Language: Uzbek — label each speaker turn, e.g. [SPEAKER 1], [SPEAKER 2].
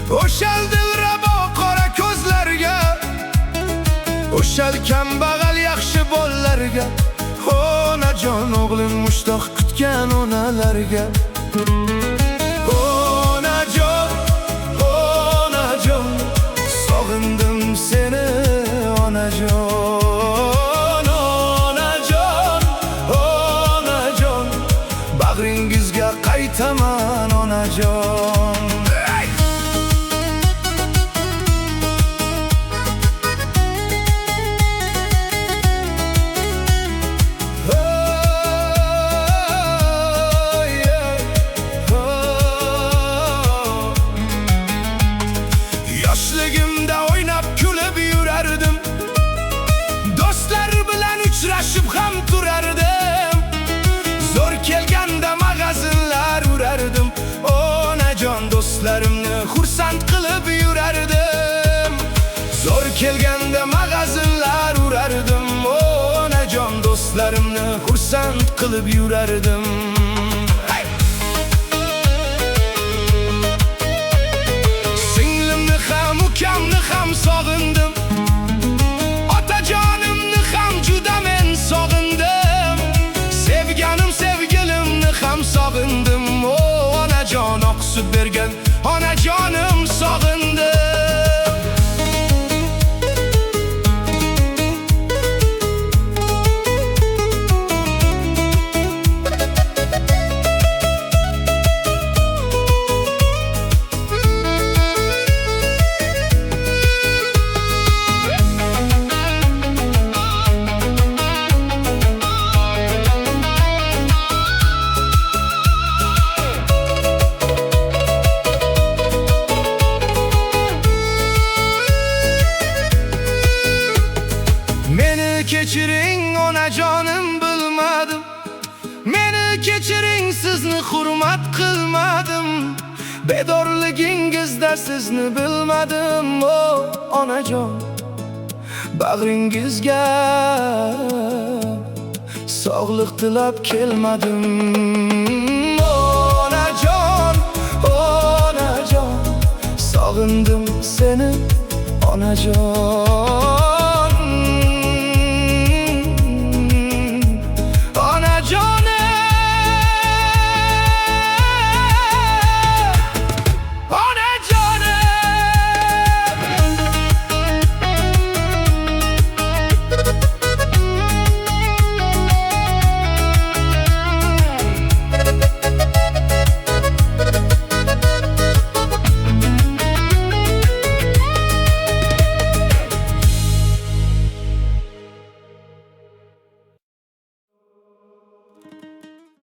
[SPEAKER 1] O'shal dilrabo qora ko'zlarga, o'shal kambag'al yaxshi bolalarga, onajon o'g'lim mushtoq kutgan onalarga. Onajon, onajon, sog'indim seni onajon. Onajon, onajon, bag'ringizga qaytaman onajon. Yoshligimda o'ynab kulib yurardim, do'stlar bilan uchrashib ham turardim. Zo'r kelganda mag'azinlar urardim, onajon do'stlarimni xursand qilib yurardim. Zo'r kelganda mag'azinlar urardim, onajon do'stlarimni xursand qilib yurardim. Ukamni ham sog'indim, otajonimni ham juda men sog'indim. Sevganim sevgilimni ham sog'indim, onajon oq sut bergan onajonim sog'indim. Kechiring onajonim, bilmadim. Meni kechiring, sizni hurmat qilmadim. Bedorligingizda sizni bilmadim, onajon. Bag'ringizga sog'liq tilab kelmadim. Onajon, onajon, sog'indim seni onajon.